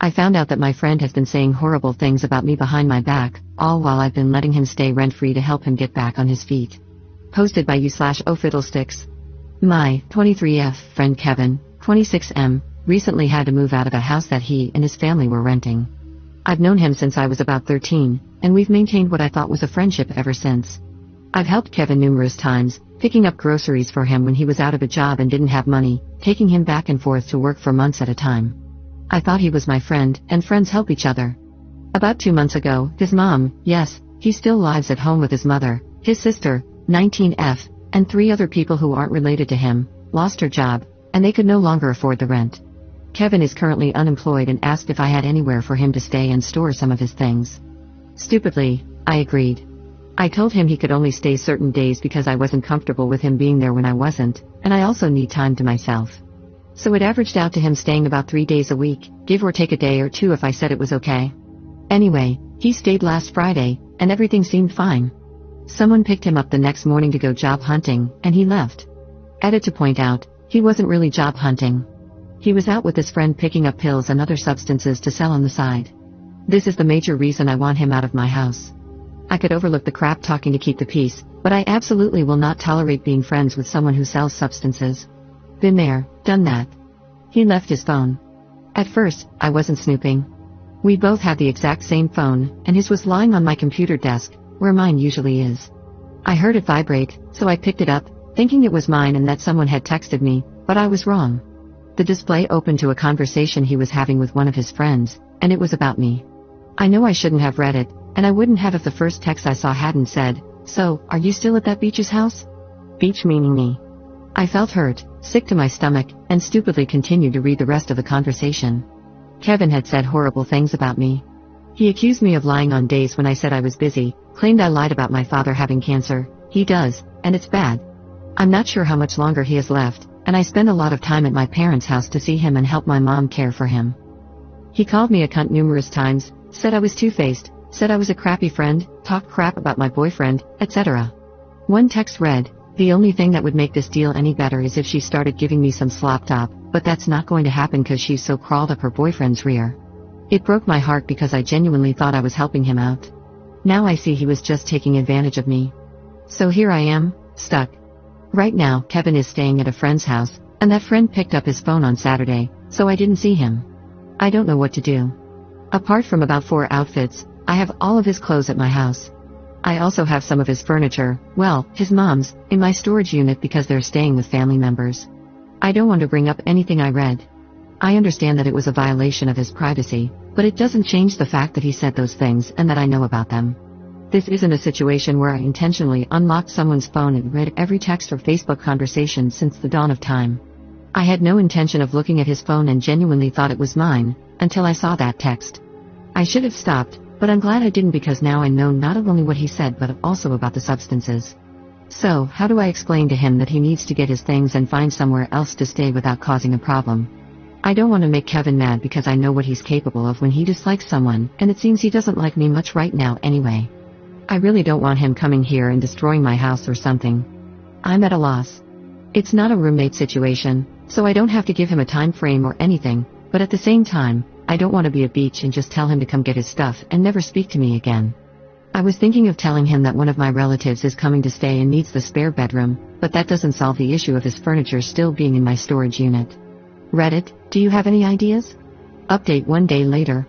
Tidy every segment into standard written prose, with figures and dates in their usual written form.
I found out that my friend has been saying horrible things about me behind my back, all while I've been letting him stay rent-free to help him get back on his feet. Posted by you/ofiddlesticks. My 23F friend Kevin, 26M, recently had to move out of a house that he and his family were renting. I've known him since I was about 13, and we've maintained what I thought was a friendship ever since. I've helped Kevin numerous times, picking up groceries for him when he was out of a job and didn't have money, taking him back and forth to work for months at a time. I thought he was my friend, and friends help each other. About 2 months ago, his mom, yes, he still lives at home with his mother, his sister, 19F, and 3 other people who aren't related to him, lost her job, and they could no longer afford the rent. Kevin is currently unemployed and asked if I had anywhere for him to stay and store some of his things. Stupidly, I agreed. I told him he could only stay certain days because I wasn't comfortable with him being there when I wasn't, and I also need time to myself. So it averaged out to him staying about 3 days a week, give or take a day or 2 if I said it was okay. Anyway, he stayed last Friday, and everything seemed fine. Someone picked him up the next morning to go job hunting, and he left. Added to point out, he wasn't really job hunting. He was out with his friend picking up pills and other substances to sell on the side. This is the major reason I want him out of my house. I could overlook the crap talking to keep the peace, but I absolutely will not tolerate being friends with someone who sells substances. Been there, done that. He left his phone. At first, I wasn't snooping. We both had the exact same phone, and his was lying on my computer desk, where mine usually is. I heard it vibrate, so I picked it up, thinking it was mine and that someone had texted me, but I was wrong. The display opened to a conversation he was having with one of his friends, and it was about me. I know I shouldn't have read it, and I wouldn't have if the first text I saw hadn't said, "So, are you still at that Beach's house?" Beach meaning me. I felt hurt, sick to my stomach, and stupidly continued to read the rest of the conversation. Kevin had said horrible things about me. He accused me of lying on days when I said I was busy, claimed I lied about my father having cancer. He does, and it's bad. I'm not sure how much longer he has left, and I spend a lot of time at my parents' house to see him and help my mom care for him. He called me a cunt numerous times, said I was two-faced, said I was a crappy friend, talked crap about my boyfriend, etc. One text read, "The only thing that would make this deal any better is if she started giving me some slop top, but that's not going to happen cause she's so crawled up her boyfriend's rear." It broke my heart because I genuinely thought I was helping him out. Now I see he was just taking advantage of me. So here I am, stuck. Right now, Kevin is staying at a friend's house, and that friend picked up his phone on Saturday, so I didn't see him. I don't know what to do. Apart from about 4 outfits, I have all of his clothes at my house. I also have some of his furniture, well, his mom's, in my storage unit because they're staying with family members. I don't want to bring up anything I read. I understand that it was a violation of his privacy, but it doesn't change the fact that he said those things and that I know about them. This isn't a situation where I intentionally unlocked someone's phone and read every text or Facebook conversation since the dawn of time. I had no intention of looking at his phone and genuinely thought it was mine, until I saw that text. I should have stopped, but I'm glad I didn't because now I know not only what he said but also about the substances. So, how do I explain to him that he needs to get his things and find somewhere else to stay without causing a problem? I don't want to make Kevin mad because I know what he's capable of when he dislikes someone, and it seems he doesn't like me much right now anyway. I really don't want him coming here and destroying my house or something. I'm at a loss. It's not a roommate situation, so I don't have to give him a time frame or anything, but at the same time, I don't want to be a beach and just tell him to come get his stuff and never speak to me again. I was thinking of telling him that one of my relatives is coming to stay and needs the spare bedroom, but that doesn't solve the issue of his furniture still being in my storage unit. Reddit, do you have any ideas? Update 1 day later.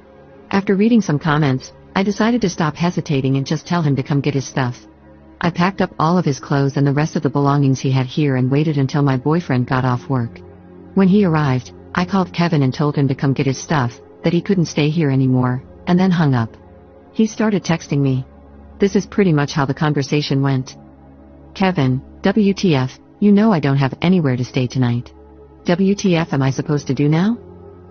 After reading some comments, I decided to stop hesitating and just tell him to come get his stuff. I packed up all of his clothes and the rest of the belongings he had here and waited until my boyfriend got off work. When he arrived, I called Kevin and told him to come get his stuff, that he couldn't stay here anymore, and then hung up. He started texting me. This is pretty much how the conversation went. Kevin, WTF, you know I don't have anywhere to stay tonight. WTF am I supposed to do now?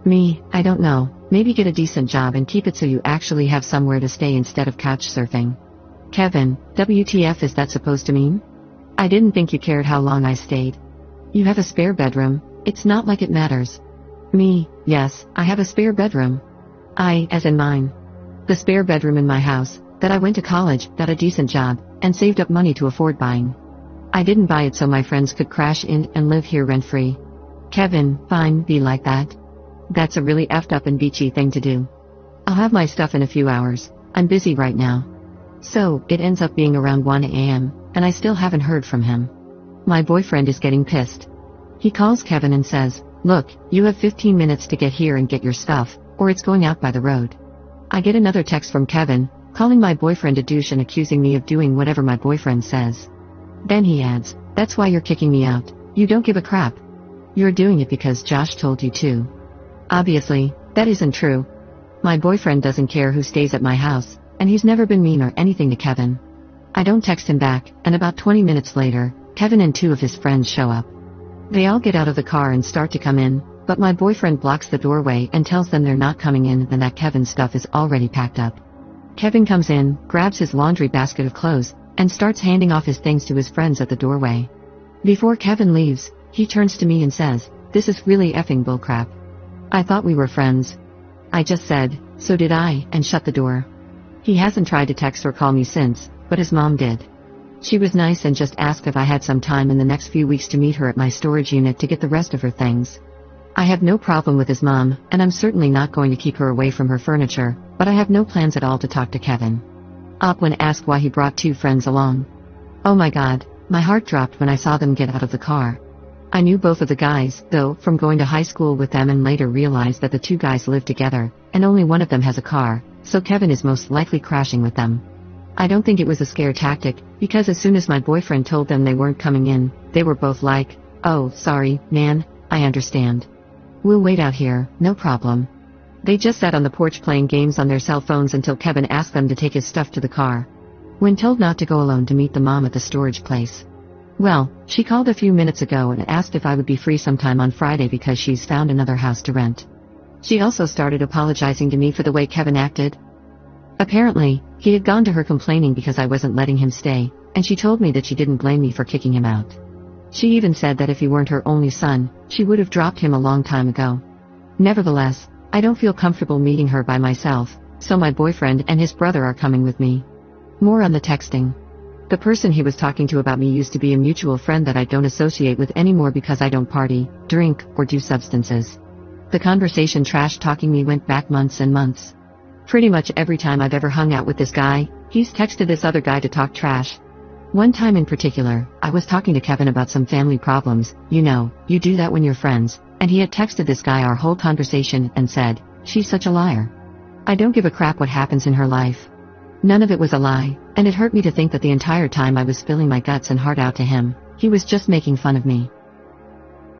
Me, I don't know, maybe get a decent job and keep it so you actually have somewhere to stay instead of couch surfing. Kevin, WTF is that supposed to mean? I didn't think you cared how long I stayed. You have a spare bedroom, it's not like it matters. Me, yes, I have a spare bedroom. I, as in mine. The spare bedroom in my house, that I went to college, got a decent job, and saved up money to afford buying. I didn't buy it so my friends could crash in and live here rent-free. Kevin, fine, be like that. That's a really effed up and beachy thing to do. I'll have my stuff in a few hours. I'm busy right now. So, it ends up being around 1 a.m., and I still haven't heard from him. My boyfriend is getting pissed. He calls Kevin and says, "Look, you have 15 minutes to get here and get your stuff, or it's going out by the road." I get another text from Kevin, calling my boyfriend a douche and accusing me of doing whatever my boyfriend says. Then he adds, "That's why you're kicking me out. You don't give a crap. You're doing it because Josh told you to." Obviously, that isn't true. My boyfriend doesn't care who stays at my house, and he's never been mean or anything to Kevin. I don't text him back, and about 20 minutes later, Kevin and 2 of his friends show up. They all get out of the car and start to come in, but my boyfriend blocks the doorway and tells them they're not coming in and that Kevin's stuff is already packed up. Kevin comes in, grabs his laundry basket of clothes, and starts handing off his things to his friends at the doorway. Before Kevin leaves, he turns to me and says, "This is really effing bullcrap. I thought we were friends." I just said, "So did I," and shut the door. He hasn't tried to text or call me since, but his mom did. She was nice and just asked if I had some time in the next few weeks to meet her at my storage unit to get the rest of her things. I have no problem with his mom, and I'm certainly not going to keep her away from her furniture, but I have no plans at all to talk to Kevin. Opwin asked why he brought 2 friends along. Oh my god, my heart dropped when I saw them get out of the car. I knew both of the guys, though, from going to high school with them, and later realized that the 2 guys live together, and only one of them has a car, so Kevin is most likely crashing with them. I don't think it was a scare tactic, because as soon as my boyfriend told them they weren't coming in, they were both like, "Oh, sorry, man, I understand. We'll wait out here, no problem." They just sat on the porch playing games on their cell phones until Kevin asked them to take his stuff to the car. When told not to go alone to meet the mom at the storage place. Well, she called a few minutes ago and asked if I would be free sometime on Friday because she's found another house to rent. She also started apologizing to me for the way Kevin acted. Apparently, he had gone to her complaining because I wasn't letting him stay, and she told me that she didn't blame me for kicking him out. She even said that if he weren't her only son, she would have dropped him a long time ago. Nevertheless, I don't feel comfortable meeting her by myself, so my boyfriend and his brother are coming with me. More on the texting. The person he was talking to about me used to be a mutual friend that I don't associate with anymore because I don't party, drink, or do substances. The conversation trash-talking me went back months and months. Pretty much every time I've ever hung out with this guy, he's texted this other guy to talk trash. One time in particular, I was talking to Kevin about some family problems. You know, you do that when you're friends, and he had texted this guy our whole conversation and said, "She's such a liar. I don't give a crap what happens in her life." None of it was a lie, and it hurt me to think that the entire time I was spilling my guts and heart out to him, he was just making fun of me.